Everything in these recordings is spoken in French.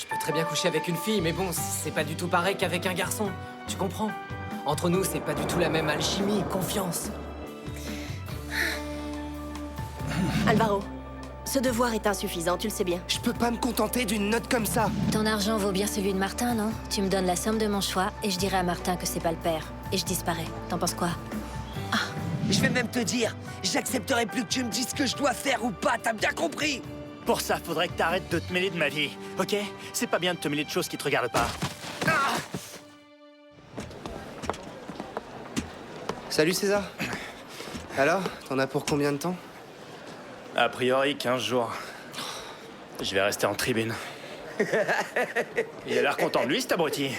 Je peux très bien coucher avec une fille, mais bon, c'est pas du tout pareil qu'avec un garçon. Tu comprends? Entre nous, c'est pas du tout la même alchimie, confiance. Alvaro, ce devoir est insuffisant, tu le sais bien. Je peux pas me contenter d'une note comme ça. Ton argent vaut bien celui de Martin, non? Tu me donnes la somme de mon choix et je dirai à Martin que c'est pas le père. Et je disparais. T'en penses quoi? Je vais même te dire, j'accepterai plus que tu me dises ce que je dois faire ou pas, t'as bien compris? Pour ça, faudrait que t'arrêtes de te mêler de ma vie, ok? C'est pas bien de te mêler de choses qui te regardent pas. Salut César. Alors, t'en as pour combien de temps? A priori, 15 jours. Je vais rester en tribune. Il a l'air content de lui, cet abruti.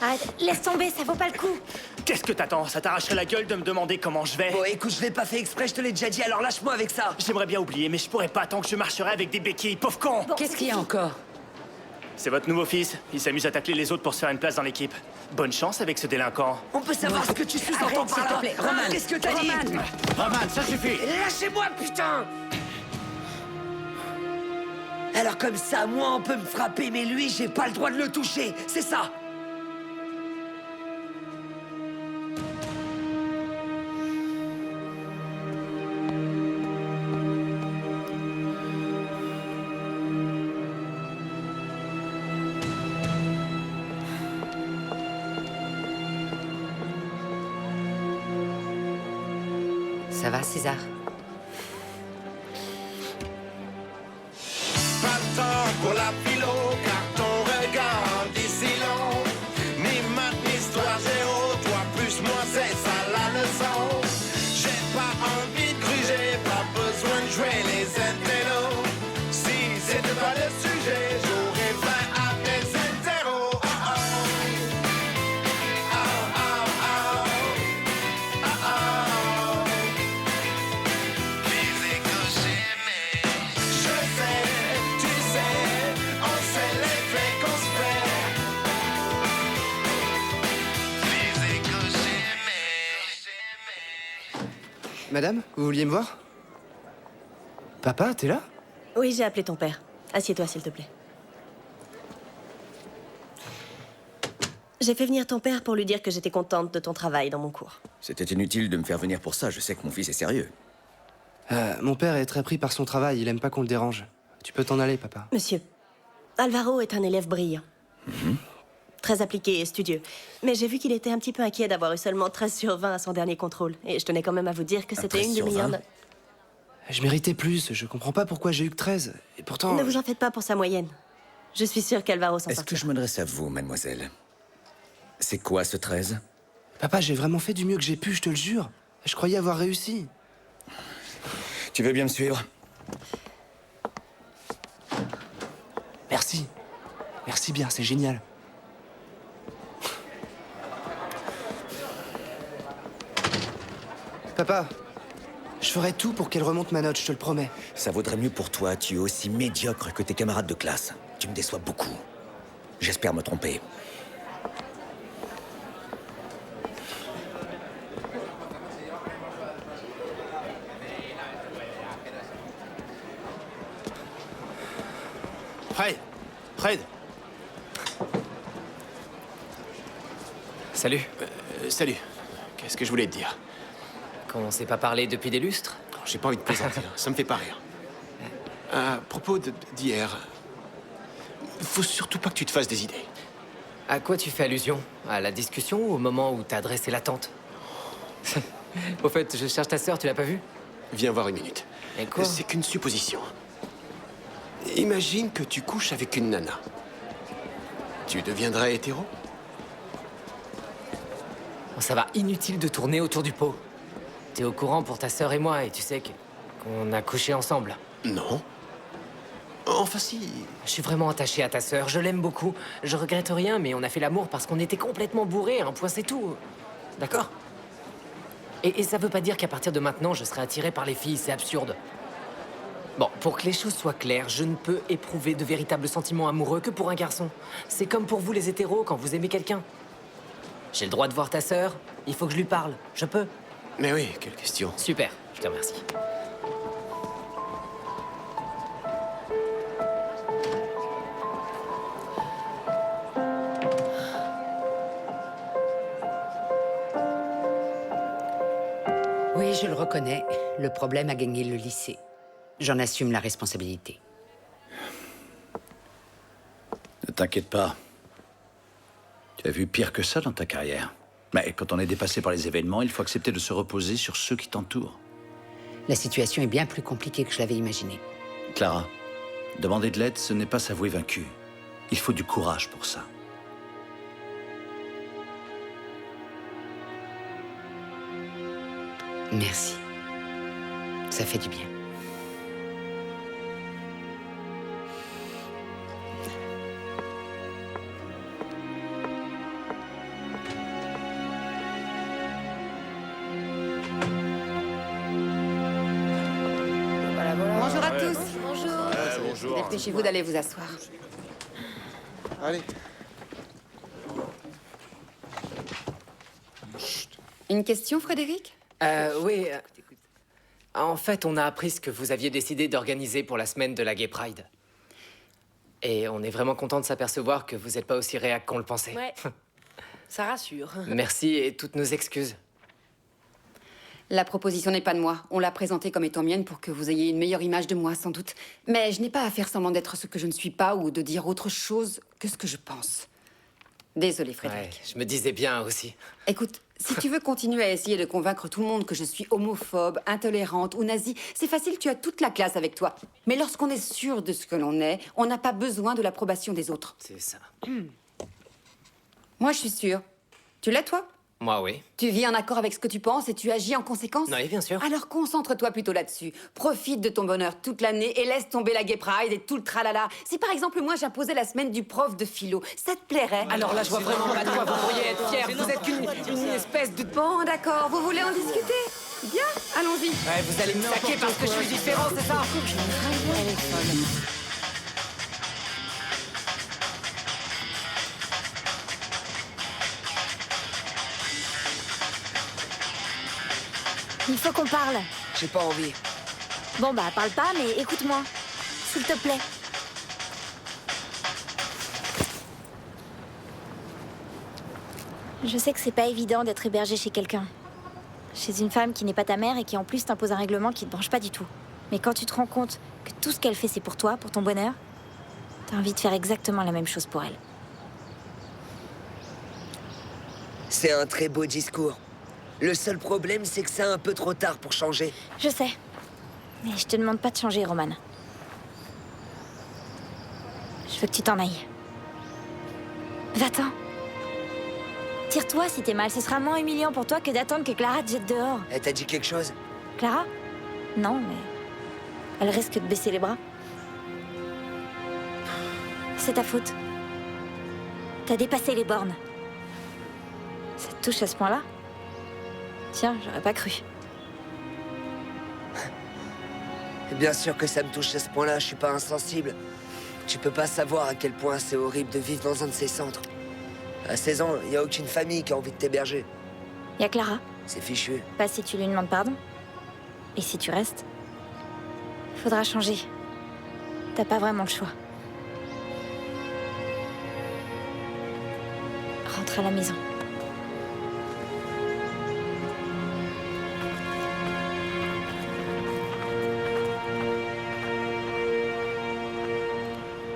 Arrête, laisse tomber, ça vaut pas le coup. Qu'est-ce que t'attends? Ça t'arracherait la gueule de me demander comment je vais? Bon, écoute, je l'ai pas fait exprès, je te l'ai déjà dit, alors lâche-moi avec ça. J'aimerais bien oublier, mais je pourrais pas tant que je marcherai avec des béquilles, pauvre con! Qu'est-ce qu'il y a encore? C'est votre nouveau fils. Il s'amuse à tacler les autres pour se faire une place dans l'équipe. Bonne chance avec ce délinquant. On peut savoir ce que tu sous-entends par là? plaît, Hein, Roman. qu'est-ce que t'as dit? Roman, ça suffit! Lâchez-moi, putain! Alors comme ça, moi, on peut me frapper, mais lui, j'ai pas le droit de le toucher, c'est ça? Ça va, César? Pas de temps pour la philo, car ton regard dit si long. Ni maths, ni histoire, géo, toi plus moi, c'est ça la leçon. J'ai pas envie de gruger, pas besoin de jouer les intellos. Si c'était pas le sujet, j'aurais 20 à mes hétéros. Oh oh. Oh oh oh. Oh oh. Les échos j'aimais. Je sais, tu sais, on sait l'effet qu'on se fait. Les échos j'aimais. Madame, vous vouliez me voir? Papa, t'es là? Oui, j'ai appelé ton père. Assieds-toi, s'il te plaît. J'ai fait venir ton père pour lui dire que j'étais contente de ton travail dans mon cours. C'était inutile de me faire venir pour ça, je sais que mon fils est sérieux. Mon père est très pris par son travail, il aime pas qu'on le dérange. Tu peux t'en aller, papa. Monsieur, Alvaro est un élève brillant. Très appliqué et studieux. Mais j'ai vu qu'il était un petit peu inquiet d'avoir eu seulement 13 sur 20 à son dernier contrôle. Et je tenais quand même à vous dire que c'était 13 une des sur meilleures 20? notes. Je méritais plus, je comprends pas pourquoi j'ai eu que 13. Et pourtant... Ne vous en faites pas pour sa moyenne. Je suis sûre qu'Alvaro s'en Est-ce que sortira. je m'adresse à vous, mademoiselle? C'est quoi ce 13? Papa, j'ai vraiment fait du mieux que j'ai pu, je te le jure. Je croyais avoir réussi. Tu veux bien me suivre? Merci. Merci bien, c'est génial. Papa, je ferai tout pour qu'elle remonte ma note, je te le promets. Ça vaudrait mieux pour toi, tu es aussi médiocre que tes camarades de classe. Tu me déçois beaucoup. J'espère me tromper. Fred! Fred! Salut. Salut. Qu'est-ce que je voulais te dire? Qu'on s'est pas parlé depuis des lustres? J'ai pas envie de plaisanter, ça me fait pas rire. À propos d'hier, faut surtout pas que tu te fasses des idées. À quoi tu fais allusion? À la discussion ou au moment où t'as dressé la tente? Au fait, je cherche ta sœur, tu l'as pas vue? Viens voir une minute. Et quoi? C'est qu'une supposition. Imagine que tu couches avec une nana. Tu deviendrais hétéro? Bon, ça va, inutile de tourner autour du pot. T'es au courant pour ta sœur et moi, et tu sais qu'on a couché ensemble. Non. Enfin si. Je suis vraiment attaché à ta sœur, je l'aime beaucoup. Je regrette rien, mais on a fait l'amour parce qu'on était complètement bourrés, un point c'est tout. D'accord? Et ça veut pas dire qu'à partir de maintenant, je serai attiré par les filles, c'est absurde. Bon, pour que les choses soient claires, je ne peux éprouver de véritables sentiments amoureux que pour un garçon. C'est comme pour vous les hétéros quand vous aimez quelqu'un. J'ai le droit de voir ta sœur, il faut que je lui parle, je peux. Mais oui, quelle question. Super, je te remercie. je le reconnais, le problème a gagné le lycée. J'en assume la responsabilité. Ne t'inquiète pas. Tu as vu pire que ça dans ta carrière. Mais quand on est dépassé par les événements, il faut accepter de se reposer sur ceux qui t'entourent. La situation est bien plus compliquée que je l'avais imaginé. Clara, demander de l'aide, ce n'est pas s'avouer vaincu. Il faut du courage pour ça. Merci. Ça fait du bien. Bonjour à tous. Bonjour. Dépêchez-vous d'aller vous asseoir. Allez. Une question, Frédéric? Oui. En fait, on a appris ce que vous aviez décidé d'organiser pour la semaine de la Gay Pride. Et on est vraiment content de s'apercevoir que vous n'êtes pas aussi réac qu'on le pensait. Ouais. Ça rassure. Merci et toutes nos excuses. La proposition n'est pas de moi. On l'a présentée comme étant mienne pour que vous ayez une meilleure image de moi, sans doute. Mais je n'ai pas à faire semblant d'être ce que je ne suis pas ou de dire autre chose que ce que je pense. Désolée, Frédéric. Ouais, je me disais bien aussi. Écoute, si tu veux continuer à essayer de convaincre tout le monde que je suis homophobe, intolérante ou nazie, c'est facile, tu as toute la classe avec toi. Mais lorsqu'on est sûr de ce que l'on est, on n'a pas besoin de l'approbation des autres. C'est ça. Moi, je suis sûre. Tu l'es, toi? Moi, oui. Tu vis en accord avec ce que tu penses et tu agis en conséquence? Oui, bien sûr. Alors concentre-toi plutôt là-dessus. Profite de ton bonheur toute l'année et laisse tomber la Gay Pride et tout le tralala. Si par exemple moi j'imposais la semaine du prof de philo, ça te plairait? Alors là, je vois vraiment pas de quoi vous pourriez être fiers. Vous êtes qu'une espèce de... Bon, d'accord, vous voulez en discuter? Bien, allons-y. Ouais, vous allez me saquer parce que je suis différent, c'est ça? Il faut qu'on parle. J'ai pas envie. Bon bah, parle pas, mais écoute-moi. S'il te plaît. Je sais que c'est pas évident d'être hébergé chez quelqu'un. Chez une femme qui n'est pas ta mère et qui en plus t'impose un règlement qui te branche pas du tout. Mais quand tu te rends compte que tout ce qu'elle fait c'est pour toi, pour ton bonheur, t'as envie de faire exactement la même chose pour elle. C'est un très beau discours. Le seul problème, c'est que c'est un peu trop tard pour changer. Je sais. Mais je te demande pas de changer, Roman. Je veux que tu t'en ailles. Va-t'en. Tire-toi si t'es mal. Ce sera moins humiliant pour toi que d'attendre que Clara te jette dehors. Elle t'a dit quelque chose? Clara? Non, mais... elle risque de baisser les bras. C'est ta faute. T'as dépassé les bornes. Ça te touche à ce point-là? Tiens, j'aurais pas cru. Bien sûr que ça me touche à ce point-là, je suis pas insensible. Tu peux pas savoir à quel point c'est horrible de vivre dans un de ces centres. À 16 ans, y a aucune famille qui a envie de t'héberger. Y a Clara. C'est fichu. Pas si tu lui demandes pardon. Et si tu restes, faudra changer. T'as pas vraiment le choix. Rentre à la maison.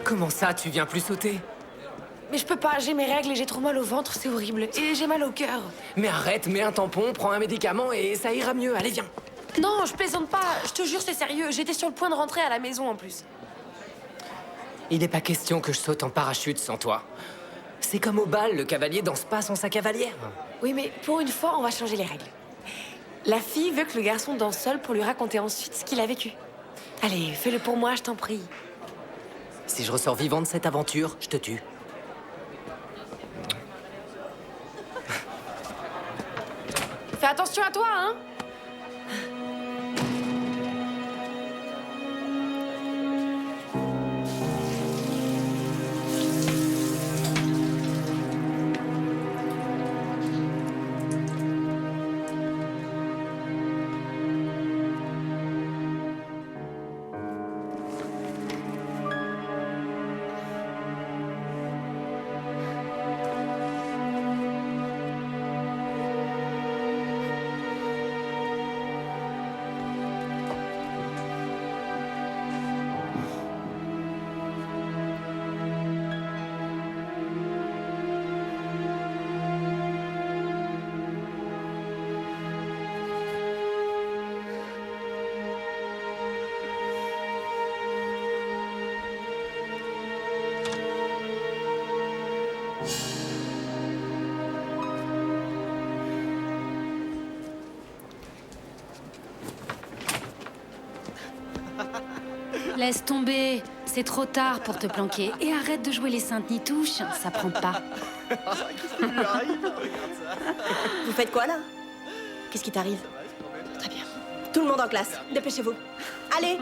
Comment ça, tu viens plus sauter? Mais je peux pas, j'ai mes règles et j'ai trop mal au ventre, c'est horrible. Et j'ai mal au cœur. Mais arrête, mets un tampon, prends un médicament et ça ira mieux. Allez, viens. Non, je plaisante pas, je te jure, c'est sérieux. J'étais sur le point de rentrer à la maison en plus. Il n'est pas question que je saute en parachute sans toi. C'est comme au bal, le cavalier danse pas sans sa cavalière. Oui, mais pour une fois, on va changer les règles. La fille veut que le garçon danse seul pour lui raconter ensuite ce qu'il a vécu. Allez, fais-le pour moi, je t'en prie. Si je ressors vivant de cette aventure, je te tue. Fais attention à toi, hein! Laisse tomber, c'est trop tard pour te planquer. Et arrête de jouer les saintes ni touches, ça prend pas. Qu'est-ce qui lui arrive? Vous faites quoi là? Qu'est-ce qui t'arrive? Très bien. Tout le monde en classe, dépêchez-vous. Allez!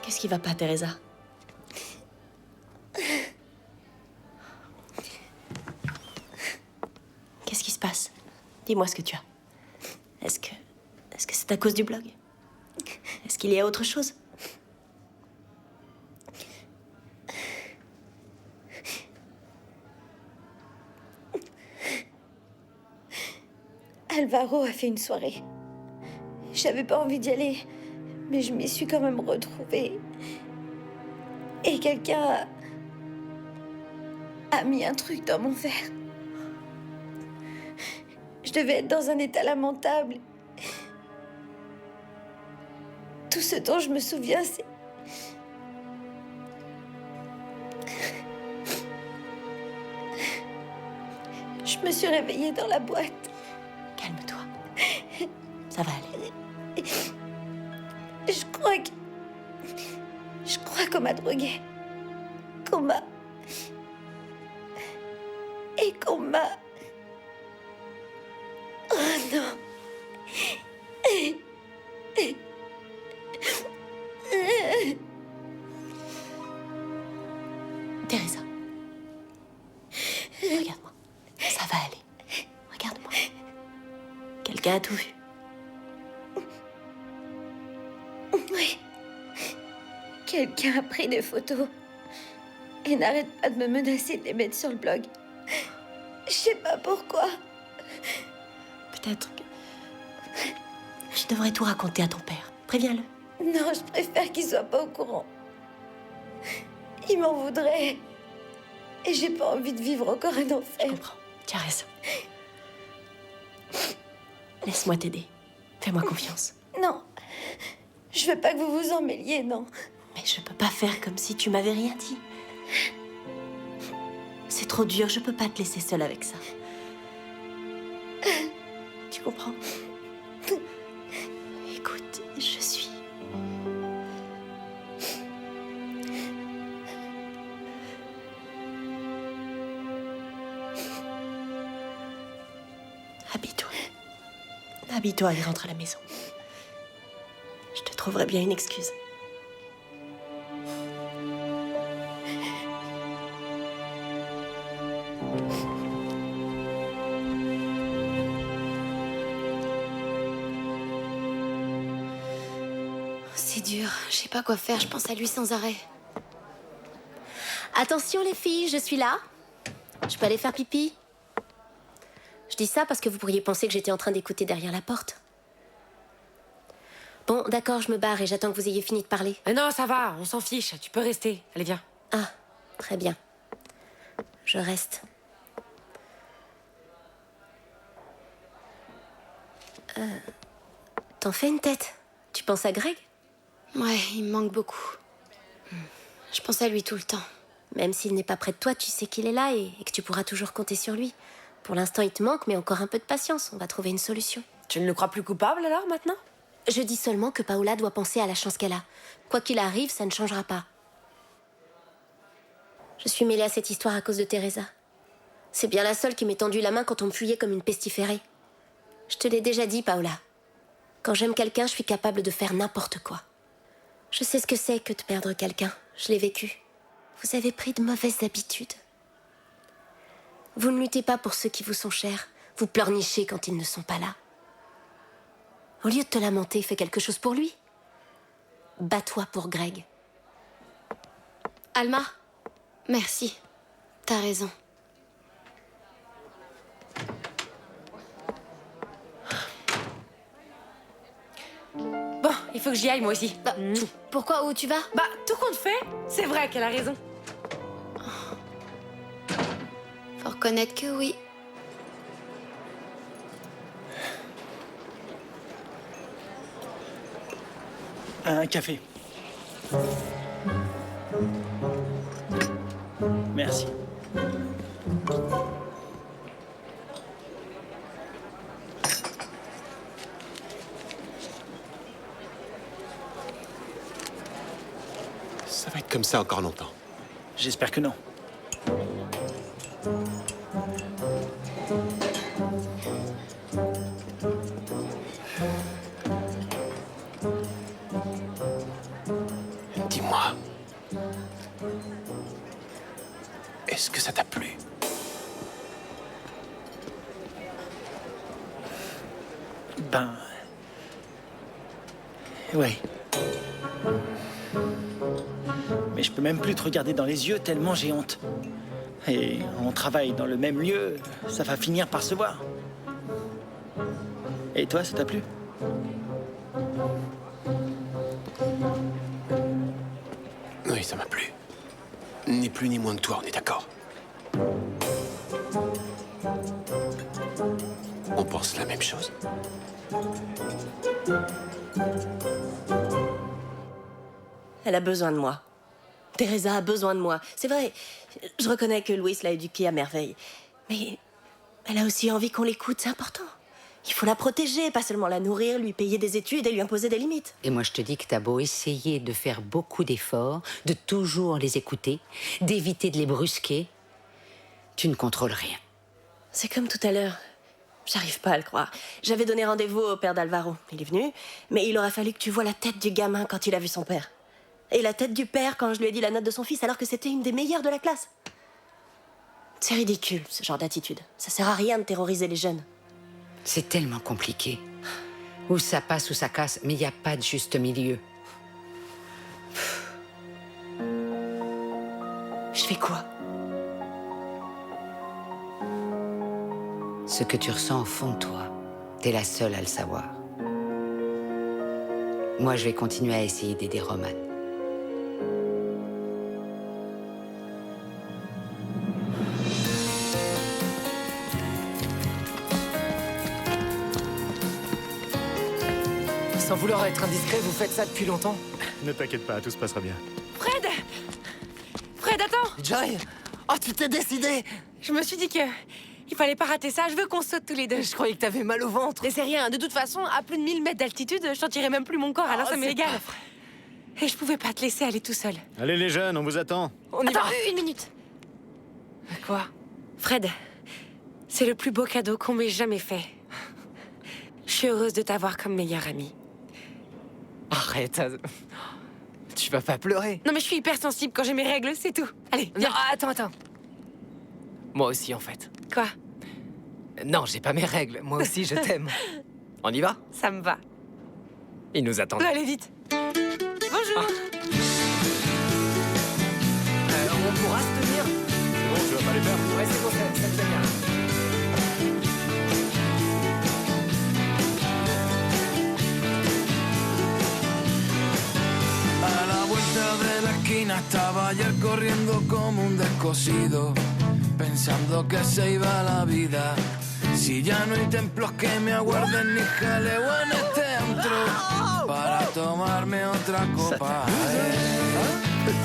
Qu'est-ce qui va pas, Teresa? Qu'est-ce qui se passe? Dis-moi ce que tu as. Est-ce que c'est à cause du blog? Est-ce qu'il y a autre chose? Alvaro a fait une soirée. J'avais pas envie d'y aller, mais je m'y suis quand même retrouvée. Et quelqu'un a mis un truc dans mon verre. Je devais être dans un état lamentable. Tout ce dont je me souviens, c'est... Je me suis réveillée dans la boîte. Calme-toi. Ça va aller. Je crois qu'on m'a droguée. Qu'on m'a... Et qu'on m'a... Oh non. Teresa. Regarde-moi. Ça va aller. Regarde-moi. Quelqu'un a tout vu. Oui. Quelqu'un a pris des photos et n'arrête pas de me menacer de les mettre sur le blog. Je sais pas pourquoi. Peut-être que... Tu devrais tout raconter à ton père. Préviens-le. Non, je préfère qu'il soit pas au courant. Il m'en voudrait. Et j'ai pas envie de vivre encore un enfer. Je comprends. Tu as raison. Laisse-moi t'aider. Fais-moi confiance. Non. Je veux pas que vous vous en mêliez, non. Mais je peux pas faire comme si tu m'avais rien dit. C'est trop dur, je peux pas te laisser seule avec ça. Tu comprends? Écoute, je suis... Habille-toi. Habille-toi et rentre à la maison. Je te trouverai bien une excuse. C'est dur, je sais pas quoi faire, je pense à lui sans arrêt. Attention les filles, je suis là. Je peux aller faire pipi? Je dis ça parce que vous pourriez penser que j'étais en train d'écouter derrière la porte. Bon, d'accord, je me barre et j'attends que vous ayez fini de parler. Non, ça va, on s'en fiche, tu peux rester. Allez, viens. Ah, très bien. Je reste. T'en fais une tête. Tu penses à Greg? Ouais, il me manque beaucoup. Je pense à lui tout le temps. Même s'il n'est pas près de toi, tu sais qu'il est là et que tu pourras toujours compter sur lui. Pour l'instant, il te manque, mais encore un peu de patience. On va trouver une solution. Tu ne le crois plus coupable alors, maintenant? Je dis seulement que Paola doit penser à la chance qu'elle a. Quoi qu'il arrive, ça ne changera pas. Je suis mêlée à cette histoire à cause de Teresa. C'est bien la seule qui m'ait tendu la main quand on me fuyait comme une pestiférée. Je te l'ai déjà dit, Paola. Quand j'aime quelqu'un, je suis capable de faire n'importe quoi. Je sais ce que c'est que de perdre quelqu'un. Je l'ai vécu. Vous avez pris de mauvaises habitudes. Vous ne luttez pas pour ceux qui vous sont chers. Vous pleurnichez quand ils ne sont pas là. Au lieu de te lamenter, fais quelque chose pour lui. Bats-toi pour Greg. Alma, merci. T'as raison. Bon, il faut que j'y aille moi aussi. Bah, pourquoi? Où tu vas? Bah, tout compte fait, c'est vrai qu'elle a raison. Faut reconnaître que oui. Un café. Merci. Ça va être comme ça encore longtemps. J'espère que non. Dis-moi. Est-ce que ça t'a plu? Ben... ouais. Mais je peux même plus te regarder dans les yeux tellement j'ai honte. Et on travaille dans le même lieu, ça va finir par se voir. Et toi, ça t'a plu? Oui, ça m'a plu. Ni plus ni moins que toi, on est d'accord. On pense la même chose. Elle a besoin de moi. Teresa a besoin de moi. C'est vrai, je reconnais que Louis l'a éduquée à merveille. Mais elle a aussi envie qu'on l'écoute, c'est important. Il faut la protéger, pas seulement la nourrir, lui payer des études et lui imposer des limites. Et moi, je te dis que t'as beau essayer de faire beaucoup d'efforts, de toujours les écouter, d'éviter de les brusquer, tu ne contrôles rien. C'est comme tout à l'heure. J'arrive pas à le croire. J'avais donné rendez-vous au père d'Alvaro. Il est venu, mais il aurait fallu que tu vois la tête du gamin quand il a vu son père. Et la tête du père quand je lui ai dit la note de son fils, alors que c'était une des meilleures de la classe. C'est ridicule, ce genre d'attitude. Ça sert à rien de terroriser les jeunes. C'est tellement compliqué. Ou ça passe ou ça casse, mais il n'y a pas de juste milieu. Je fais quoi? Ce que tu ressens au fond de toi, t'es la seule à le savoir. Moi, je vais continuer à essayer d'aider Roman. Sans vouloir être indiscret, vous faites ça depuis longtemps? Ne t'inquiète pas, tout se passera bien. Fred! Fred, attends! Joy! Oh, tu t'es décidé! Je me suis dit que... il fallait pas rater ça, je veux qu'on saute tous les deux. Je croyais que t'avais mal au ventre. Mais c'est rien, de toute façon, à plus de 1000 mètres d'altitude, je sentirais même plus mon corps, alors ça m'est égal. Et je pouvais pas te laisser aller tout seul. Allez les jeunes, on vous attend. On y va. Une minute. Quoi? Fred, c'est le plus beau cadeau qu'on m'ait jamais fait. Je suis heureuse de t'avoir comme meilleure amie. Arrête. Tu vas pas pleurer. Non mais je suis hyper sensible quand j'ai mes règles, c'est tout. Allez, viens. Non, attends. Moi aussi, en fait. Quoi? Non, j'ai pas mes règles. Moi aussi, je t'aime. On y va? Ça me va. Ils nous attendent. Allez vite. Bonjour. On pourra se tenir? C'est bon, tu vas pas les faire? Ouais, c'est bon, ça me fait bien. A la vuelta de la esquina estaba ayer corriendo como un descosido, pensando que se iba la vida. Si ya no hay templos que me aguarden ni jaleo en este antro para tomarme otra copa.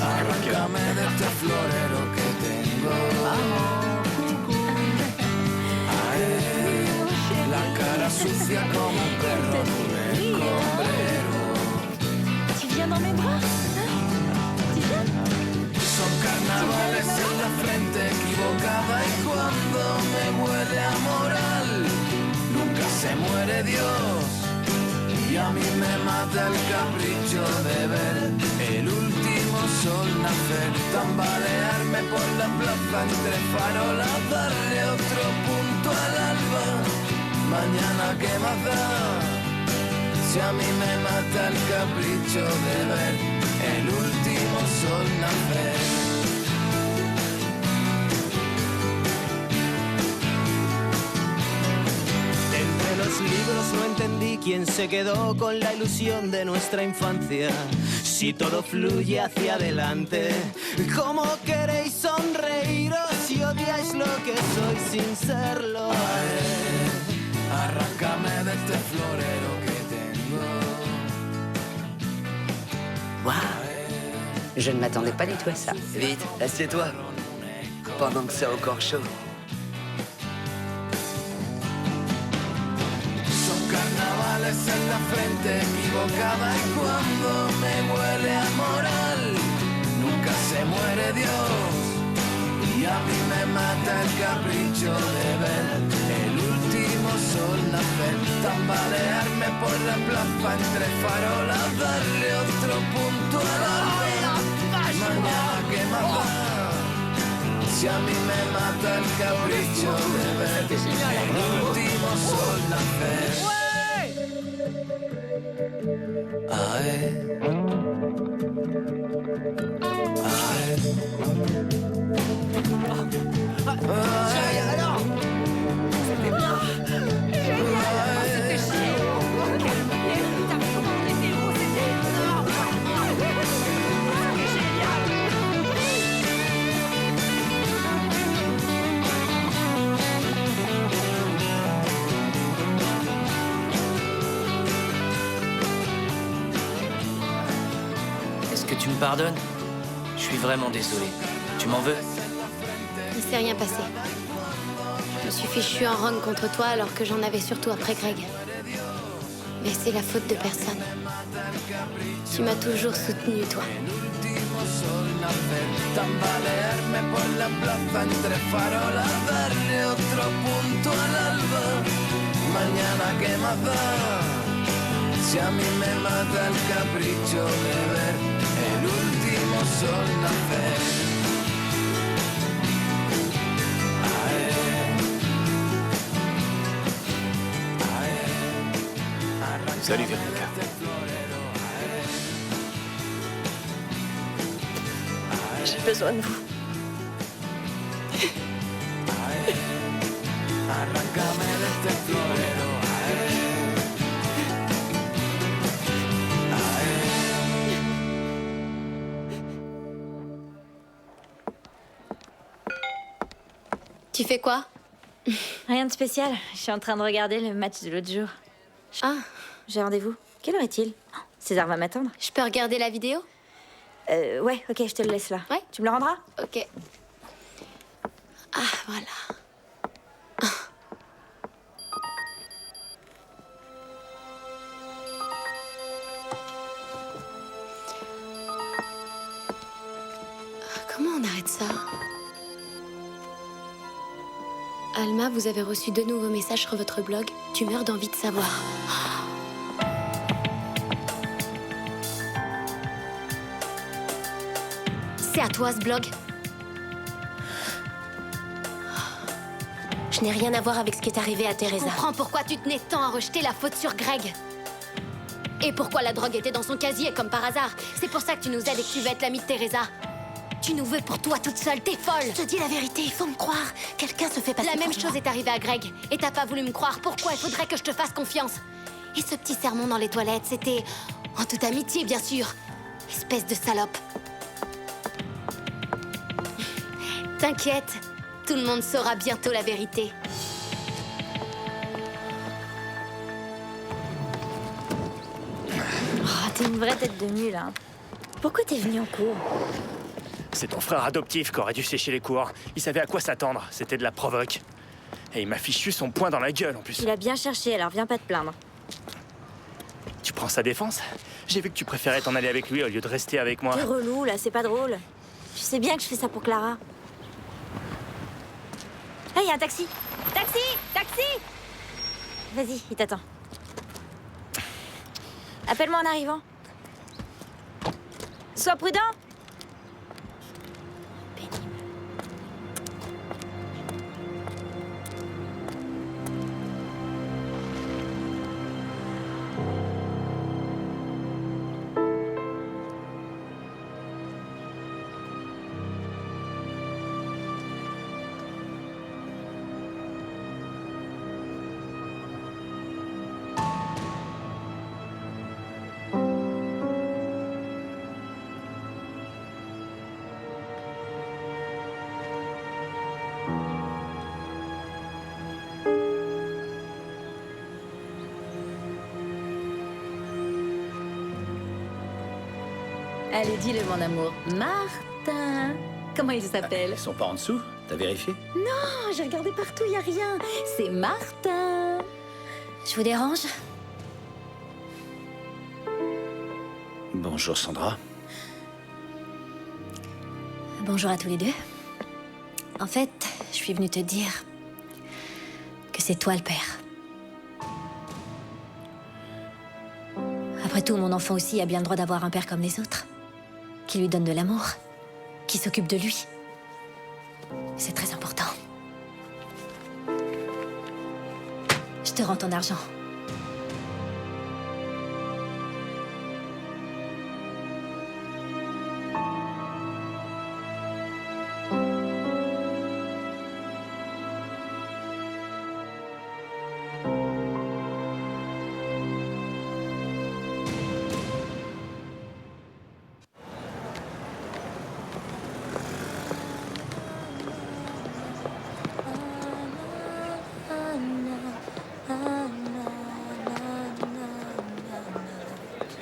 Arráncame de este florero que tengo. La cara sucia como un perro en un escombrero. Tu viens dans mes bras? Son carnavales en la frente equivocada y cuando me huele a moral, nunca se muere Dios. Y a mí me mata el capricho de ver el último sol nacer, tambalearme por la plaza entre farolas, darle otro punto al alba. Mañana qué más da, si a mí me mata el capricho de ver el último sol nacer. Entre los libros no entendí quién se quedó con la ilusión de nuestra infancia. Si todo fluye hacia adelante, ¿cómo queréis sonreíros si odiáis lo que soy sin serlo? Arráncame de este florero que tengo. Waouh! Je ne m'attendais pas du tout à ça. Vite, assieds-toi. pendant que c'est encore chaud. Son carnavales en la frente equivocada y cuando me huele a moral, nunca se muere Dios. Y a mí me mata el capricho de ver el último sol nacer, tambalearme por la plaza entre farolas, darle otro punto al alba. Mañana que más da, si a mí me mata el capricho de ver el último sol nacer. Ay, alors c'était bien. Génial. C'était chier. Quel pied. Putain, mais comment on était beau, c'était génial. Est-ce que tu me pardonnes? Je suis vraiment désolé. Tu m'en veux? Il s'est rien passé. Je me suis fichu en rang contre toi alors que j'en avais surtout après Greg. Mais c'est la faute de personne. Tu m'as toujours soutenu, toi. Tambalearme por la plaza entre farolas, darle otro punto al alba. Mañana que más da, si a mí me mata el capricho de ver el último sol nacer. Salut Véronica. J'ai besoin de vous. Arráncame de este florero. Tu fais quoi? Rien de spécial. Je suis en train de regarder le match de l'autre jour. Ah. J'ai rendez-vous. Quelle heure est-il? César va m'attendre. Je peux regarder la vidéo? Ouais, ok, je te le laisse là. Ouais. Tu me le rendras? Ok. Ah, voilà. Comment on arrête ça? Alma, vous avez reçu 2 nouveaux messages sur votre blog. Tu meurs d'envie de savoir. C'est à toi ce blog. Je n'ai rien à voir avec ce qui est arrivé à Je Teresa. comprends pourquoi tu tenais tant à rejeter la faute sur Greg. Et pourquoi la drogue était dans son casier, comme par hasard. C'est pour ça que tu nous aides et que tu veux être l'amie de Teresa. Tu nous veux pour toi toute seule, t'es folle. Je te dis la vérité, il faut me croire. Quelqu'un se fait passer La même pour chose moi. est arrivée à Greg. Et t'as pas voulu me croire. Pourquoi il faudrait que je te fasse confiance? Et ce petit sermon dans les toilettes, c'était... en toute amitié, bien sûr. Espèce de salope. T'inquiète, tout le monde saura bientôt la vérité. Oh, t'es une vraie tête de mule, hein. Pourquoi t'es venu en cours? C'est ton frère adoptif qui aurait dû sécher les cours. Il savait à quoi s'attendre. C'était de la provoque. Et il m'a fichu son poing dans la gueule en plus. Il a bien cherché, alors viens pas te plaindre. Tu prends sa défense? J'ai vu que tu préférais t'en aller avec lui au lieu de rester avec moi. T'es relou, là, c'est pas drôle. Tu sais bien que je fais ça pour Clara. Là, y a un taxi. Taxi! Taxi! Vas-y, il t'attend. Appelle-moi en arrivant. Sois prudent! Allez, dis-le, mon amour. Martin, Comment il s'appelle? Ils sont pas en dessous? T'as vérifié? Non, j'ai regardé partout, y a rien. C'est Martin. Je vous dérange? Bonjour Sandra. Bonjour à tous les deux. En fait, je suis venue te dire que c'est toi le père. Après tout, mon enfant aussi a bien le droit d'avoir un père comme les autres. Qui lui donne de l'amour, qui s'occupe de lui. C'est très important. Je te rends ton argent.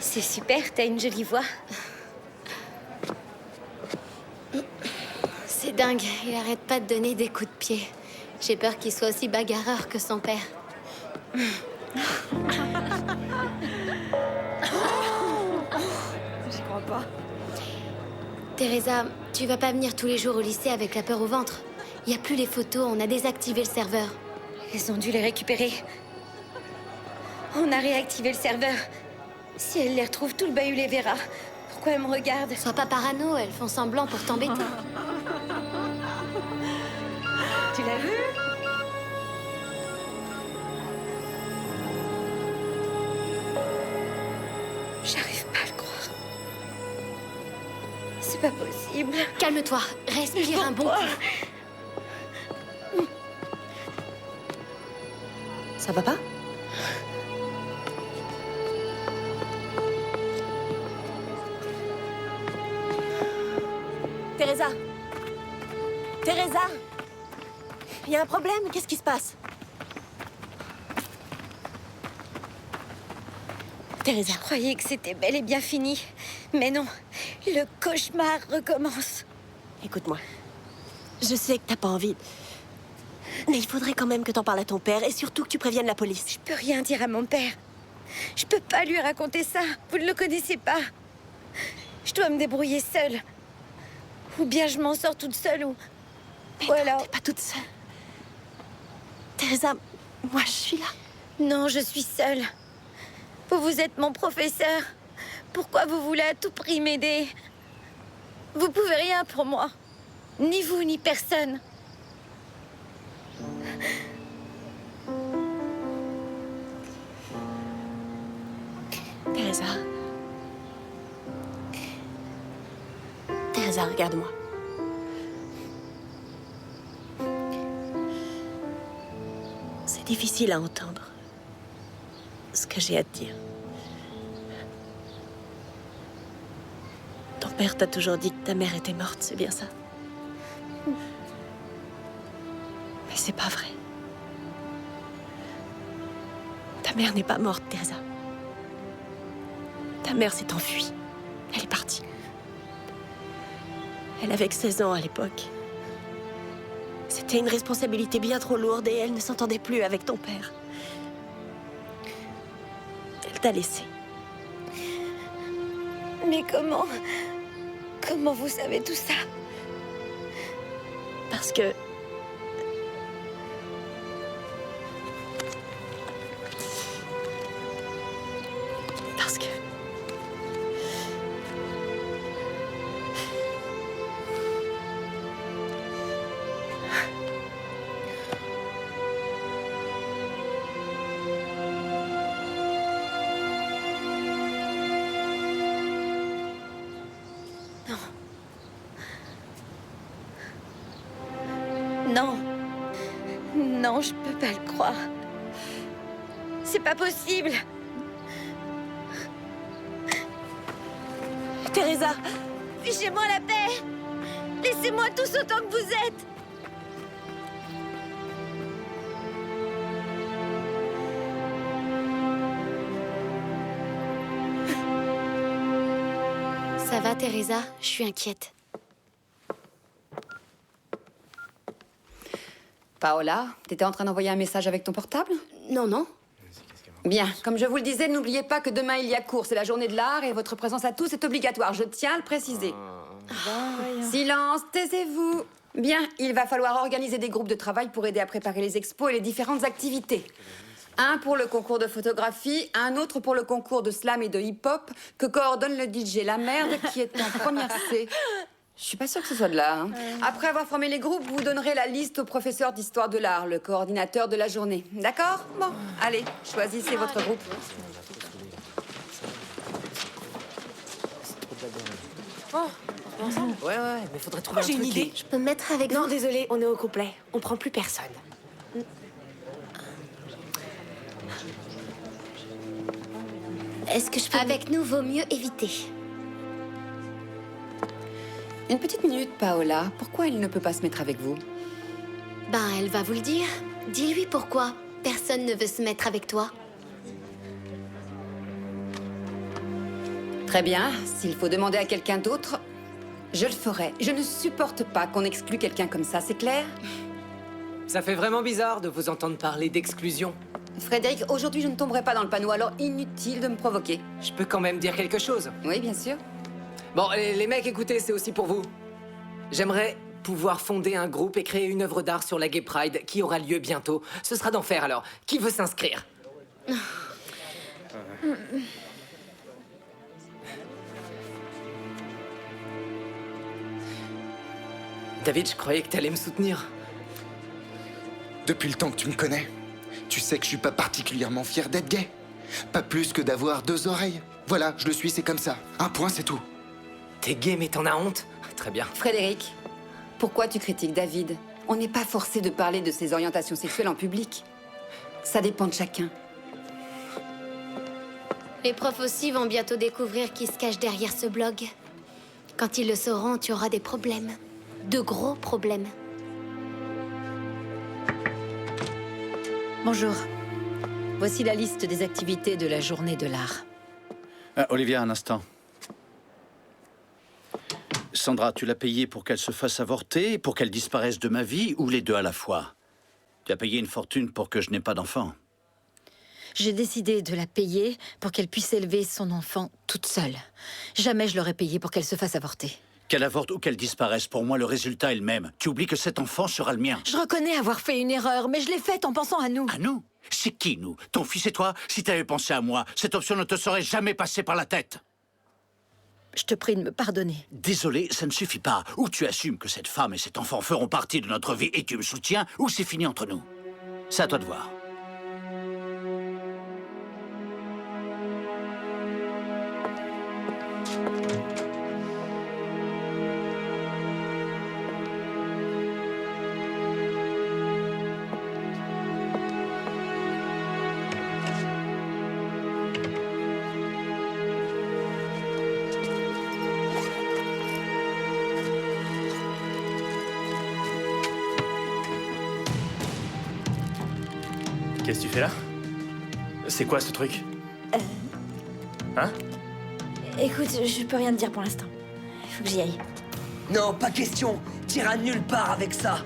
C'est super, t'as une jolie voix. C'est dingue, il arrête pas de donner des coups de pied. J'ai peur qu'il soit aussi bagarreur que son père. J'y crois pas. Teresa, tu vas pas venir tous les jours au lycée avec la peur au ventre. Y a plus les photos, on a désactivé le serveur. Ils ont dû les récupérer. On a réactivé le serveur. Si elle les retrouve, tout le bahut les verra. Pourquoi elle me regarde? Sois pas parano, elles font semblant pour t'embêter. Tu l'as vu? J'arrive pas à le croire. C'est pas possible. Calme-toi, respire un bon coup. Ça va pas? Teresa! Teresa! Il y a un problème? Qu'est-ce qui se passe? Teresa. Je croyais que c'était bel et bien fini. Mais non, le cauchemar recommence. Écoute-moi. Je sais que t'as pas envie. Mais il faudrait quand même que t'en parles à ton père et surtout que tu préviennes la police. Je peux rien dire à mon père. Je peux pas lui raconter ça. Vous ne le connaissez pas. Je dois me débrouiller seule. Ou bien je m'en sors toute seule ou... Mais alors... T'es pas toute seule. Teresa, moi je suis là. Non, je suis seule. Vous êtes mon professeur. Pourquoi vous voulez à tout prix m'aider? Vous pouvez rien pour moi. Ni vous, ni personne. Teresa. Teresa, regarde-moi. C'est difficile à entendre ce que j'ai à te dire. Ton père t'a toujours dit que ta mère était morte, c'est bien ça? Mais c'est pas vrai. Ta mère n'est pas morte, Teresa. Ta mère s'est enfuie. Elle est partie. Elle avait que 16 ans à l'époque. C'était une responsabilité bien trop lourde et elle ne s'entendait plus avec ton père. Elle t'a laissé. Mais comment... Comment vous savez tout ça? Parce que... Parce que... Non. Non, je peux pas le croire. C'est pas possible. Teresa! Fichez-moi la paix! Laissez-moi tous autant que vous êtes! Ça va, Teresa? Je suis inquiète. Paola, t'étais en train d'envoyer un message avec ton portable? Non, non. Bien, comme je vous le disais, n'oubliez pas que demain il y a cours, c'est la journée de l'art et votre présence à tous est obligatoire, je tiens à le préciser. Silence, taisez-vous. Bien, il va falloir organiser des groupes de travail pour aider à préparer les expos et les différentes activités. Un pour le concours de photographie, un autre pour le concours de slam et de hip-hop que coordonne le DJ La Merde qui est en première C. Je suis pas sûre que ce soit de là. Hein. Après avoir formé les groupes, vous donnerez la liste au professeur d'histoire de l'art, le coordinateur de la journée. D'accord? Bon, allez, choisissez votre groupe. Oh, ouais, mais faudrait trouver un j'ai truc. une idée. Je peux me mettre avec Non, vous? désolé, on est au complet. On prend plus personne. Est-ce que je peux... Avec nous, vaut mieux éviter. Une petite minute, Paola. Pourquoi il ne peut pas se mettre avec vous? Ben, elle va vous le dire. Dis-lui pourquoi personne ne veut se mettre avec toi. Très bien, s'il faut demander à quelqu'un d'autre, je le ferai. Je ne supporte pas qu'on exclue quelqu'un comme ça, c'est clair? Ça fait vraiment bizarre de vous entendre parler d'exclusion. Frédéric, aujourd'hui je ne tomberai pas dans le panneau, alors inutile de me provoquer. Je peux quand même dire quelque chose. Oui, bien sûr. Bon, les mecs, écoutez, c'est aussi pour vous. J'aimerais pouvoir fonder un groupe et créer une œuvre d'art sur la Gay Pride qui aura lieu bientôt. Ce sera d'enfer, alors. Qui veut s'inscrire? David, je croyais que t'allais me soutenir. Depuis le temps que tu me connais, tu sais que je suis pas particulièrement fier d'être gay. Pas plus que d'avoir 2 oreilles. Voilà, je le suis, c'est comme ça. Un point, c'est tout. T'es gay, mais t'en as honte? Très bien. Frédéric, pourquoi tu critiques David? On n'est pas forcé de parler de ses orientations sexuelles en public. Ça dépend de chacun. Les profs aussi vont bientôt découvrir qui se cache derrière ce blog. Quand ils le sauront, tu auras des problèmes. De gros problèmes. Bonjour. Voici la liste des activités de la journée de l'art. Olivia, un instant. Sandra, tu l'as payée pour qu'elle se fasse avorter, pour qu'elle disparaisse de ma vie, ou les deux à la fois? Tu as payé une fortune pour que je n'ai pas d'enfant. J'ai décidé de la payer pour qu'elle puisse élever son enfant toute seule. Jamais je l'aurais payée pour qu'elle se fasse avorter. Qu'elle avorte ou qu'elle disparaisse, pour moi, le résultat est le même. Tu oublies que cet enfant sera le mien. Je reconnais avoir fait une erreur, mais je l'ai faite en pensant à nous. À nous? C'est qui, nous? Ton fils et toi? Si t'avais pensé à moi, cette option ne te serait jamais passée par la tête. Je te prie de me pardonner. Désolé, ça ne suffit pas. Ou tu assumes que cette femme et cet enfant feront partie de notre vie et tu me soutiens, ou c'est fini entre nous. C'est à toi de voir. Qu'est-ce que tu fais là? C'est quoi ce truc? Hein? Écoute, je peux rien te dire pour l'instant. Il faut que j'y aille. Non, pas question. T'iras nulle part avec ça.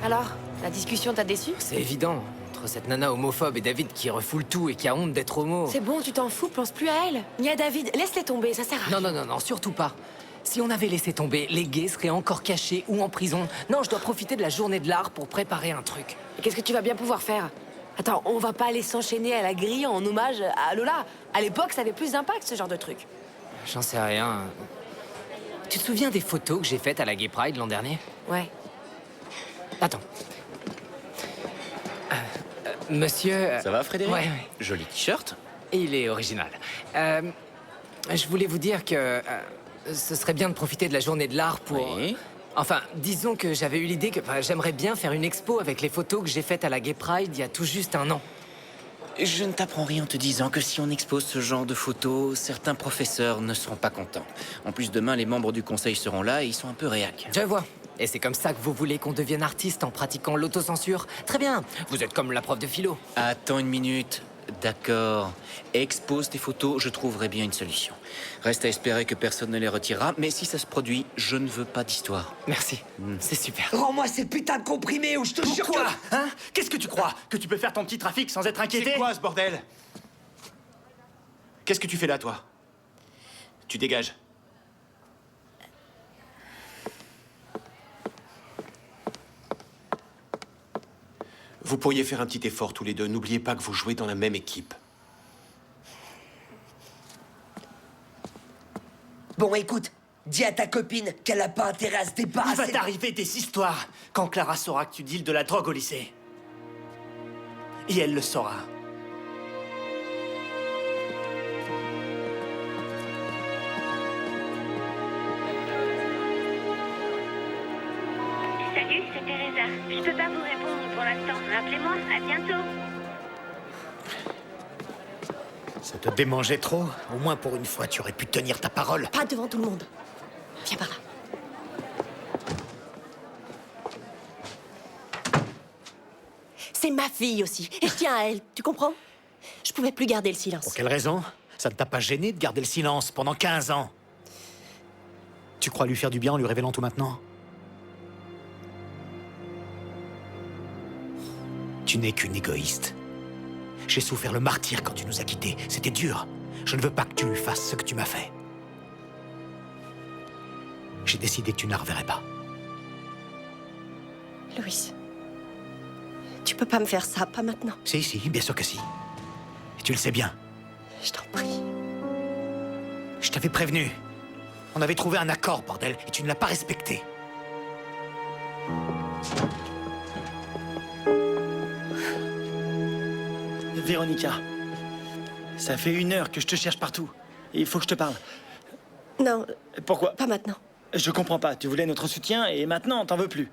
Alors, la discussion t'a déçu? C'est évident. Entre cette nana homophobe et David qui refoule tout et qui a honte d'être homo. C'est bon, tu t'en fous, pense plus à elle. Ni à David, laisse-les tomber, ça sert à rien. Non, surtout pas. Si on avait laissé tomber, les gays seraient encore cachés ou en prison. Non, je dois profiter de la journée de l'art pour préparer un truc. Et qu'est-ce que tu vas bien pouvoir faire? Attends, on va pas aller s'enchaîner à la grille en hommage à Lola. À l'époque, ça avait plus d'impact, ce genre de truc. J'en sais rien. Tu te souviens des photos que j'ai faites à la Gay Pride l'an dernier? Ouais. Attends. Monsieur... Ça va, Frédéric? Ouais. Joli t-shirt. Il est original. Je voulais vous dire que... ce serait bien de profiter de la journée de l'art pour... Oui. Enfin, disons que j'avais eu l'idée que j'aimerais bien faire une expo avec les photos que j'ai faites à la Gay Pride il y a tout juste 1 an. Je ne t'apprends rien en te disant que si on expose ce genre de photos, certains professeurs ne seront pas contents. En plus, demain, les membres du conseil seront là et ils sont un peu réacs. Je vois. Et c'est comme ça que vous voulez qu'on devienne artiste en pratiquant l'autocensure? Très bien. Vous êtes comme la prof de philo. Attends une minute. D'accord. Expose tes photos, je trouverai bien une solution. Reste à espérer que personne ne les retirera, mais si ça se produit, je ne veux pas d'histoire. Merci, c'est super. Rends-moi ces putains de comprimés ou je te jure que... Quoi? Hein? Qu'est-ce que tu crois? Que tu peux faire ton petit trafic sans être inquiété? C'est quoi ce bordel? Qu'est-ce que tu fais là, toi? Tu dégages. Vous pourriez faire un petit effort tous les deux. N'oubliez pas que vous jouez dans la même équipe. Bon, écoute, dis à ta copine qu'elle a pas intérêt à se Il débarrasser... va t'arriver des histoires quand Clara saura que tu deals de la drogue au lycée. Et elle le saura. Salut, c'est Teresa. Je peux pas vous répondre pour l'instant. Rappelez-moi, à bientôt. Ça te démangeait trop? Au moins pour une fois, tu aurais pu tenir ta parole. Pas devant tout le monde. Viens par là. C'est ma fille aussi, et je tiens à elle, tu comprends? Je pouvais plus garder le silence. Pour quelle raison? Ça ne t'a pas gêné de garder le silence pendant 15 ans? Tu crois lui faire du bien en lui révélant tout maintenant? Tu n'es qu'une égoïste. J'ai souffert le martyre quand tu nous as quittés. C'était dur. Je ne veux pas que tu lui fasses ce que tu m'as fait. J'ai décidé que tu ne la reverrais pas. Louis, tu peux pas me faire ça, pas maintenant. Si, bien sûr que si. Et tu le sais bien. Je t'en prie. Je t'avais prévenu. On avait trouvé un accord, bordel, et tu ne l'as pas respecté. Véronica, ça fait 1 heure que je te cherche partout. Et il faut que je te parle. Non. Pourquoi? Pas maintenant. Je comprends pas. Tu voulais notre soutien et maintenant, t'en veux plus.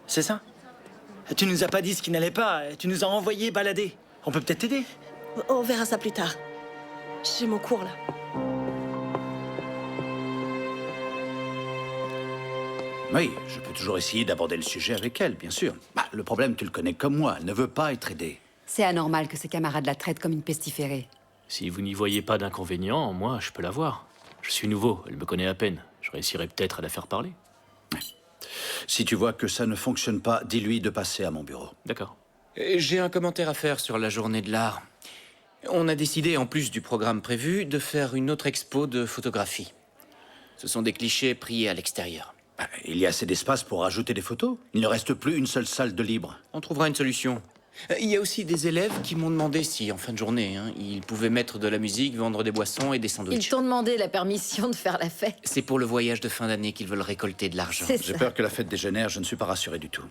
C'est ça? Tu nous as pas dit ce qui n'allait pas. Tu nous as envoyé balader. On peut peut-être t'aider. On verra ça plus tard. J'ai mon cours, là. Oui, je peux toujours essayer d'aborder le sujet avec elle, bien sûr. Bah, le problème, tu le connais comme moi. Elle ne veut pas être aidée. C'est anormal que ses camarades la traitent comme une pestiférée. Si vous n'y voyez pas d'inconvénient, moi, je peux la voir. Je suis nouveau, elle me connaît à peine. Je réussirai peut-être à la faire parler. Si tu vois que ça ne fonctionne pas, dis-lui de passer à mon bureau. D'accord. J'ai un commentaire à faire sur la journée de l'art. On a décidé, en plus du programme prévu, de faire une autre expo de photographie. Ce sont des clichés pris à l'extérieur. Bah, il y a assez d'espace pour rajouter des photos. Il ne reste plus une seule salle de libre. On trouvera une solution. Il y a aussi des élèves qui m'ont demandé si, en fin de journée, ils pouvaient mettre de la musique, vendre des boissons et des Ils sandwichs. t'ont demandé la permission de faire la fête. C'est pour le voyage de fin d'année qu'ils veulent récolter de l'argent. C'est J'ai ça. peur que la fête dégénère, je ne suis pas rassuré du tout.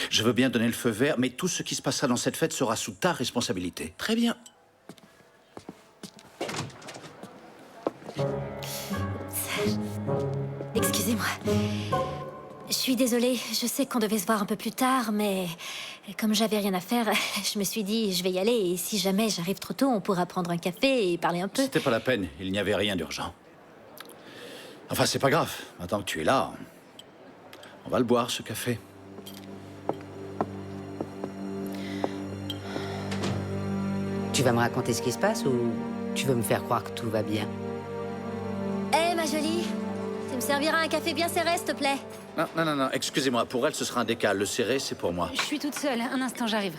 Je veux bien donner le feu vert, mais tout ce qui se passera dans cette fête sera sous ta responsabilité. Très bien. Excusez-moi. Je suis désolée, je sais qu'on devait se voir un peu plus tard, mais comme j'avais rien à faire, je me suis dit je vais y aller et si jamais j'arrive trop tôt, on pourra prendre un café et parler un peu. C'était pas la peine, il n'y avait rien d'urgent. Enfin, c'est pas grave. Maintenant que tu es là, on va le boire, ce café. Tu vas me raconter ce qui se passe ou tu veux me faire croire que tout va bien? Eh, ma jolie, tu me serviras un café bien serré, s'il te plaît. Non, excusez-moi. Pour elle, ce sera un décal. Le serré, c'est pour moi. Je suis toute seule. Un instant, j'arrive.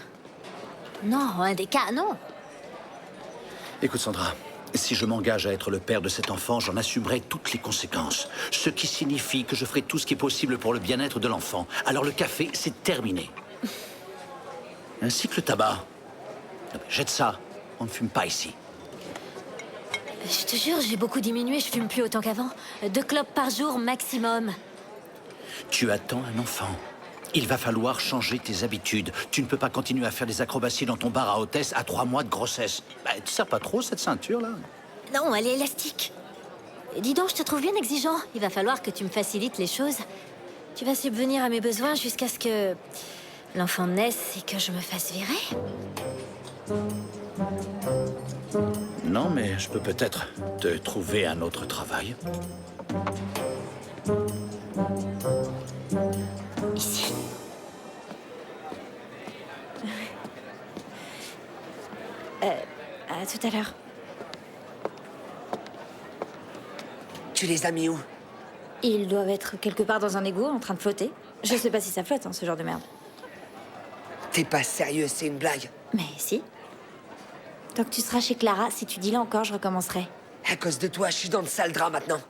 Non, un des cas, non. Écoute, Sandra, si je m'engage à être le père de cet enfant, j'en assumerai toutes les conséquences. Ce qui signifie que je ferai tout ce qui est possible pour le bien-être de l'enfant. Alors le café, c'est terminé. Ainsi que le tabac. Jette ça. On ne fume pas ici. Je te jure, j'ai beaucoup diminué, je fume plus autant qu'avant. 2 clopes par jour maximum. Tu attends un enfant. Il va falloir changer tes habitudes. Tu ne peux pas continuer à faire des acrobaties dans ton bar à hôtesse à 3 mois de grossesse. Bah, tu sers pas trop cette ceinture-là? Non, elle est élastique. Et dis donc, je te trouve bien exigeant. Il va falloir que tu me facilites les choses. Tu vas subvenir à mes besoins jusqu'à ce que l'enfant naisse et que je me fasse virer. Non, mais je peux peut-être te trouver un autre travail. Ici. À tout à l'heure. Tu les as mis où? Ils doivent être quelque part dans un égout en train de flotter. Je sais pas si ça flotte, hein, ce genre de merde. T'es pas sérieux, c'est une blague? Mais si. Tant que tu seras chez Clara, si tu dis là encore, je recommencerai. À cause de toi, je suis dans le sale drap maintenant.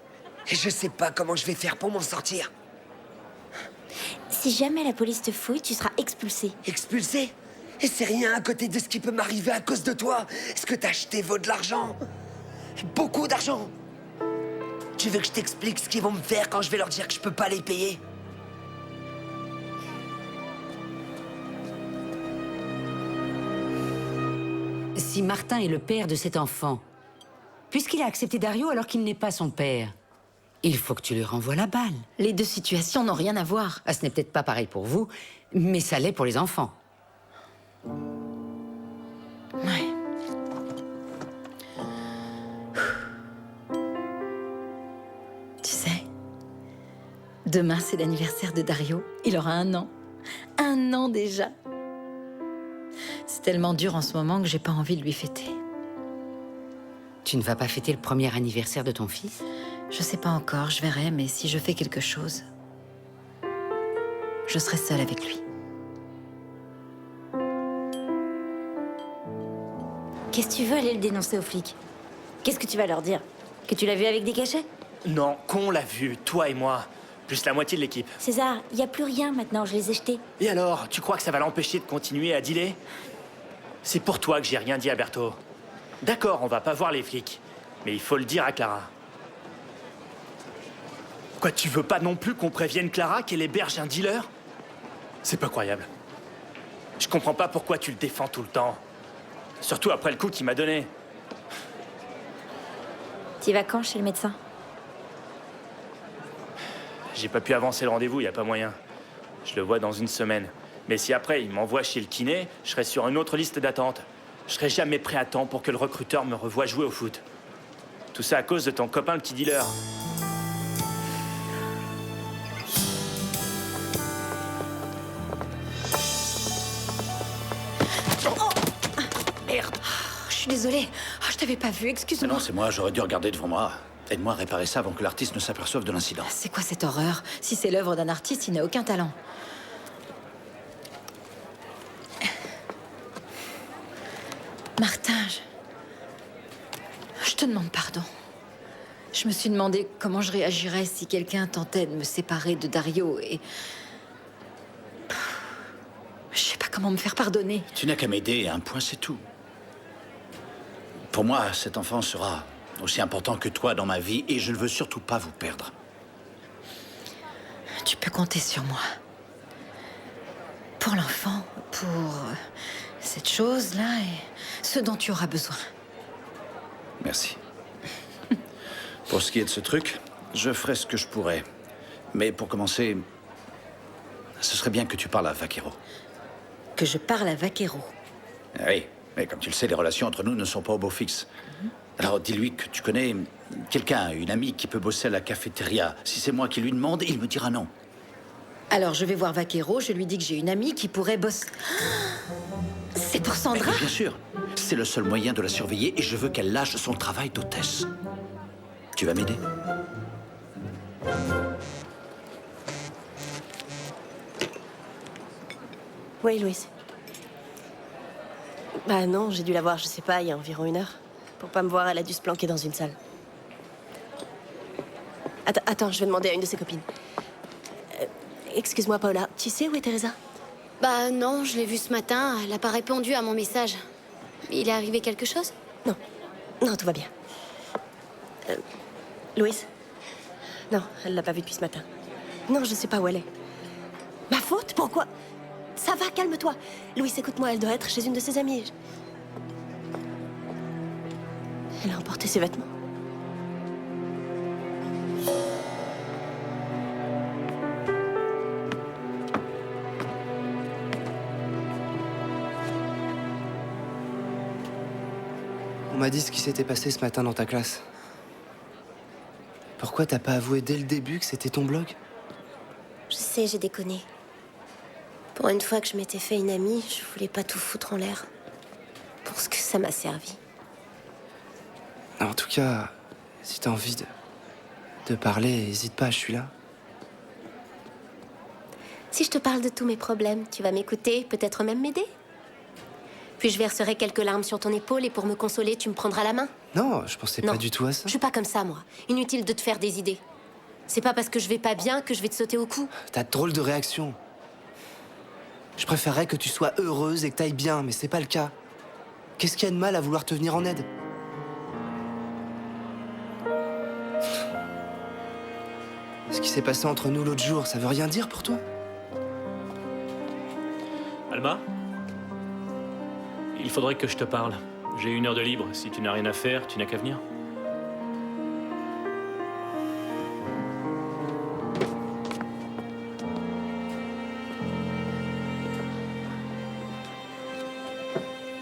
Et je sais pas comment je vais faire pour m'en sortir. Si jamais la police te fouille, tu seras expulsé. Expulsé? Et c'est rien à côté de ce qui peut m'arriver à cause de toi. Ce que t'as acheté vaut de l'argent. Beaucoup d'argent. Tu veux que je t'explique ce qu'ils vont me faire quand je vais leur dire que je peux pas les payer? Si Martin est le père de cet enfant, puisqu'il a accepté Dario alors qu'il n'est pas son père, il faut que tu lui renvoies la balle. Les deux situations n'ont rien à voir. Ah, ce n'est peut-être pas pareil pour vous, mais ça l'est pour les enfants. Ouais. Tu sais, demain c'est l'anniversaire de Dario. Il aura 1 an. 1 an déjà. C'est tellement dur en ce moment que j'ai pas envie de lui fêter. Tu ne vas pas fêter le premier anniversaire de ton fils? Je sais pas encore, je verrai, mais si je fais quelque chose, je serai seule avec lui. Qu'est-ce que tu veux aller le dénoncer aux flics? Qu'est-ce que tu vas leur dire? Que tu l'as vu avec des cachets? Non, qu'on l'a vu, toi et moi. Plus la moitié de l'équipe. César, il y a plus rien maintenant, je les ai jetés. Et alors, tu crois que ça va l'empêcher de continuer à dealer? C'est pour toi que j'ai rien dit à Berthaud. D'accord, on va pas voir les flics, mais il faut le dire à Clara. Quoi, tu veux pas non plus qu'on prévienne Clara qu'elle héberge un dealer? C'est pas croyable. Je comprends pas pourquoi tu le défends tout le temps. Surtout après le coup qu'il m'a donné. T'y vas quand chez le médecin? J'ai pas pu avancer le rendez-vous, y a pas moyen. Je le vois dans 1 semaine. Mais si après il m'envoie chez le kiné, je serai sur une autre liste d'attente. Je serai jamais prêt à temps pour que le recruteur me revoie jouer au foot. Tout ça à cause de ton copain le petit dealer. Merde. Je suis désolée. Oh, je t'avais pas vu, excuse-moi. Non, c'est moi, j'aurais dû regarder devant moi. Aide-moi à réparer ça avant que l'artiste ne s'aperçoive de l'incident. C'est quoi cette horreur? Si c'est l'œuvre d'un artiste, il n'a aucun talent. Martin, je te demande pardon. Je me suis demandé comment je réagirais si quelqu'un tentait de me séparer de Dario et... Je sais pas comment me faire pardonner. Tu n'as qu'à m'aider, un point c'est tout. Pour moi, cet enfant sera aussi important que toi dans ma vie et je ne veux surtout pas vous perdre. Tu peux compter sur moi. Pour l'enfant, pour cette chose-là et ce dont tu auras besoin. Merci. Pour ce qui est de ce truc, je ferai ce que je pourrai. Mais pour commencer, ce serait bien que tu parles à Vaquero. Que je parle à Vaquero. Oui, mais comme tu le sais, les relations entre nous ne sont pas au beau fixe. Alors dis-lui que tu connais quelqu'un, une amie qui peut bosser à la cafétéria. Si c'est moi qui lui demande, il me dira non. Alors je vais voir Vaquero, je lui dis que j'ai une amie qui pourrait bosser... C'est pour Sandra? Bien sûr, c'est le seul moyen de la surveiller et je veux qu'elle lâche son travail d'hôtesse. Tu vas m'aider? Oui, Louise. Bah non, j'ai dû la voir, je sais pas, il y a environ 1 heure. Pour pas me voir, elle a dû se planquer dans une salle. Attends, je vais demander à une de ses copines. Excuse-moi, Paola, tu sais où est Teresa? Bah non, je l'ai vue ce matin, elle a pas répondu à mon message. Il est arrivé quelque chose? Non, non, tout va bien. Louise? Non, elle l'a pas vue depuis ce matin. Non, je sais pas où elle est. Ma faute? Pourquoi? Ça va, calme-toi. Louise, écoute-moi, elle doit être chez une de ses amies. Elle a emporté ses vêtements. On m'a dit ce qui s'était passé ce matin dans ta classe. Pourquoi t'as pas avoué dès le début que c'était ton blog? Je sais, j'ai déconné. Pour une fois que je m'étais fait une amie, je voulais pas tout foutre en l'air. Pour ce que ça m'a servi. En tout cas, si t'as envie de parler, hésite pas, je suis là. Si je te parle de tous mes problèmes, tu vas m'écouter, peut-être même m'aider. Puis je verserai quelques larmes sur ton épaule et pour me consoler, tu me prendras la main. Non, je pensais pas du tout à ça. Je suis pas comme ça, moi. Inutile de te faire des idées. C'est pas parce que je vais pas bien que je vais te sauter au cou. T'as de drôles de réactions. Je préférerais que tu sois heureuse et que t'ailles bien, mais c'est pas le cas. Qu'est-ce qu'il y a de mal à vouloir te venir en aide? Ce qui s'est passé entre nous l'autre jour, ça veut rien dire pour toi? Alma? Il faudrait que je te parle. J'ai 1 heure de libre. Si tu n'as rien à faire, tu n'as qu'à venir.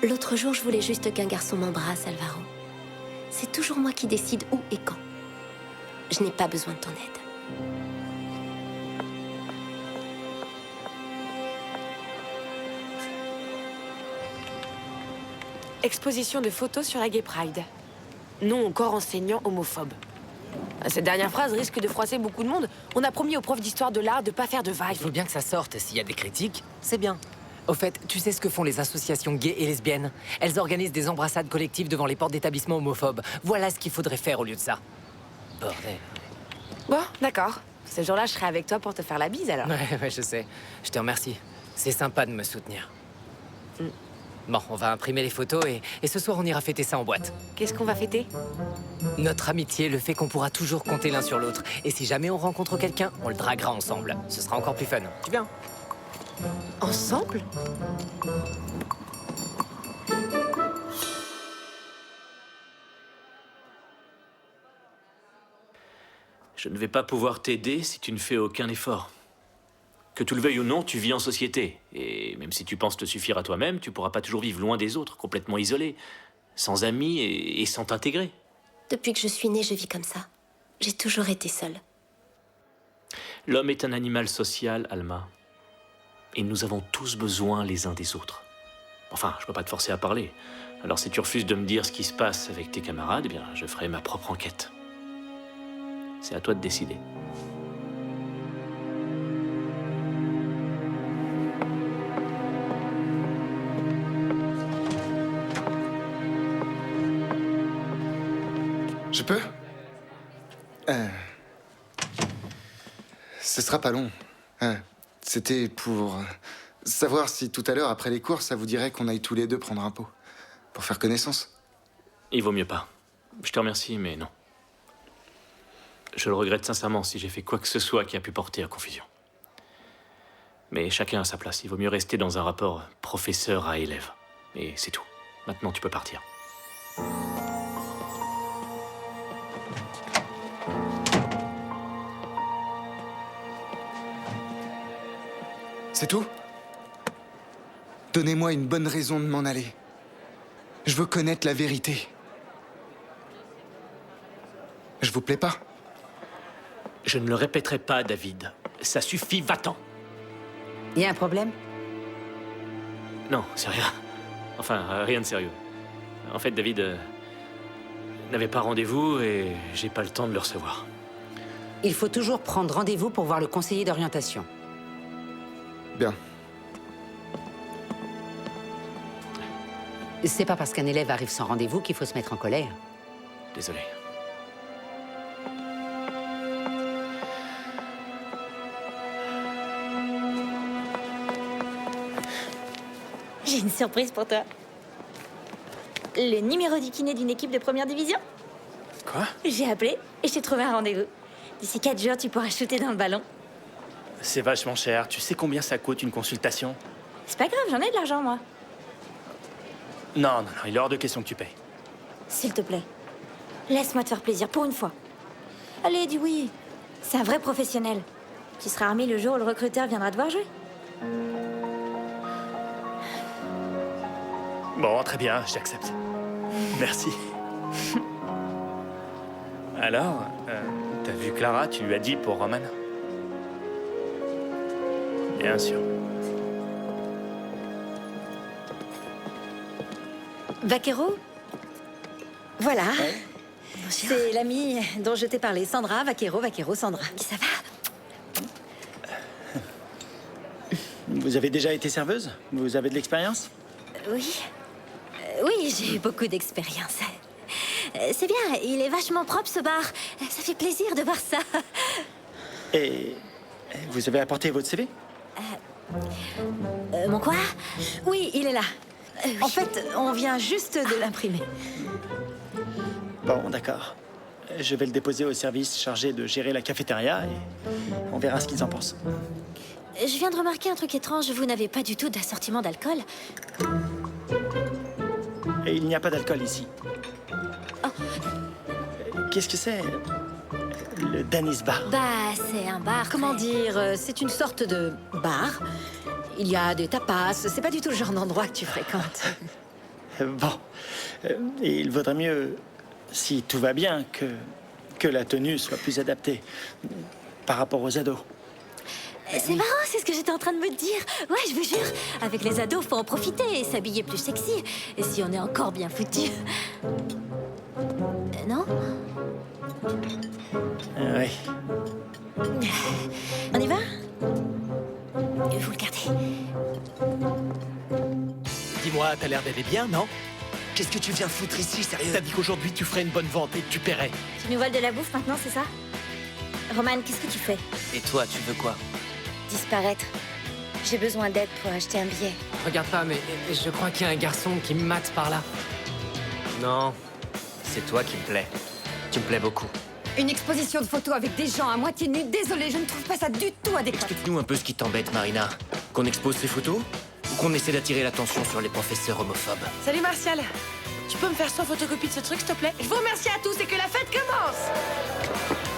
L'autre jour, je voulais juste qu'un garçon m'embrasse, Alvaro. C'est toujours moi qui décide où et quand. Je n'ai pas besoin de ton aide. Exposition de photos sur la Gay Pride. Nom encore enseignant homophobe. Cette dernière phrase risque de froisser beaucoup de monde. On a promis aux profs d'histoire de l'art de pas faire de vagues. Il faut bien que ça sorte. S'il y a des critiques, c'est bien. Au fait, tu sais ce que font les associations gays et lesbiennes? Elles organisent des embrassades collectives devant les portes d'établissements homophobes. Voilà ce qu'il faudrait faire au lieu de ça. Bordel. Bon, d'accord. Ce jour-là, je serai avec toi pour te faire la bise, alors. Ouais, je sais. Je te remercie. C'est sympa de me soutenir. Bon, on va imprimer les photos et ce soir, on ira fêter ça en boîte. Qu'est-ce qu'on va fêter? Notre amitié, le fait qu'on pourra toujours compter l'un sur l'autre. Et si jamais on rencontre quelqu'un, on le draguera ensemble. Ce sera encore plus fun. Tu viens? Ensemble? Je ne vais pas pouvoir t'aider si tu ne fais aucun effort. Que tu le veuilles ou non, tu vis en société. Et même si tu penses te suffire à toi-même, tu pourras pas toujours vivre loin des autres, complètement isolé, sans amis et sans t'intégrer. Depuis que je suis née, je vis comme ça. J'ai toujours été seule. L'homme est un animal social, Alma. Et nous avons tous besoin les uns des autres. Enfin, je peux pas te forcer à parler. Alors si tu refuses de me dire ce qui se passe avec tes camarades, eh bien, je ferai ma propre enquête. C'est à toi de décider. Je peux? Ce sera pas long. C'était pour savoir si tout à l'heure, après les cours, ça vous dirait qu'on aille tous les deux prendre un pot. Pour faire connaissance. Il vaut mieux pas. Je te remercie, mais non. Je le regrette sincèrement si j'ai fait quoi que ce soit qui a pu porter à confusion. Mais chacun a sa place. Il vaut mieux rester dans un rapport professeur à élève. Et c'est tout. Maintenant, tu peux partir. C'est tout? Donnez-moi une bonne raison de m'en aller. Je veux connaître la vérité. Je vous plais pas? Je ne le répéterai pas, David. Ça suffit, va-t'en. Il y a un problème? Non, c'est rien. Enfin, rien de sérieux. En fait, David n'avait pas rendez-vous et j'ai pas le temps de le recevoir. Il faut toujours prendre rendez-vous pour voir le conseiller d'orientation. Bien. C'est pas parce qu'un élève arrive sans rendez-vous qu'il faut se mettre en colère. Désolé. J'ai une surprise pour toi. Le numéro du kiné d'une équipe de première division. Quoi? J'ai appelé et j'ai trouvé un rendez-vous. D'ici 4 jours, tu pourras shooter dans le ballon. C'est vachement cher. Tu sais combien ça coûte une consultation? C'est pas grave, j'en ai de l'argent, moi. Non, il est hors de question que tu payes. S'il te plaît, laisse-moi te faire plaisir pour une fois. Allez, dis oui. C'est un vrai professionnel. Tu seras armé le jour où le recruteur viendra te voir jouer. Bon, très bien, j'accepte. Merci. Alors, t'as vu Clara, tu lui as dit pour Roman? Bien sûr. Vaquero? Voilà. C'est l'amie dont je t'ai parlé, Sandra Vaquero Sandra. Ça va? Vous avez déjà été serveuse? Vous avez de l'expérience? Oui. Oui, j'ai eu beaucoup d'expérience. C'est bien, il est vachement propre ce bar. Ça fait plaisir de voir ça. Et vous avez apporté votre CV? Mon quoi? Oui, il est là. En fait, on vient juste de l'imprimer. Bon, d'accord. Je vais le déposer au service chargé de gérer la cafétéria et on verra ce qu'ils en pensent. Je viens de remarquer un truc étrange. Vous n'avez pas du tout d'assortiment d'alcool. Et il n'y a pas d'alcool ici. Qu'est-ce que c'est? Le Danis Bar. Bah, c'est un bar. Comment dire? C'est une sorte de bar. Il y a des tapas. C'est pas du tout le genre d'endroit que tu fréquentes. Bon. Et il vaudrait mieux, si tout va bien, que la tenue soit plus adaptée par rapport aux ados. C'est marrant, c'est ce que j'étais en train de me dire. Ouais, je vous jure, avec les ados, faut en profiter et s'habiller plus sexy. Et si on est encore bien foutus. Non? Oui. On y va? Vous le gardez. Dis-moi, t'as l'air d'aller bien, non? Qu'est-ce que tu viens foutre ici, sérieux? T'as dit qu'aujourd'hui tu ferais une bonne vente et que tu paierais. Tu nous voles de la bouffe maintenant, c'est ça? Roman, qu'est-ce que tu fais? Et toi, tu veux quoi? Disparaître. J'ai besoin d'aide pour acheter un billet. Regarde pas, mais je crois qu'il y a un garçon qui me mate par là. Non, c'est toi qui me plais. Tu me plais beaucoup. Une exposition de photos avec des gens à moitié nus, désolé, je ne trouve pas ça du tout adéquat. Explique-nous un peu ce qui t'embête, Marina. Qu'on expose ces photos? Ou qu'on essaie d'attirer l'attention sur les professeurs homophobes? Salut Martial. Tu peux me faire 100 photocopies de ce truc, s'il te plaît? Je vous remercie à tous et que la fête commence!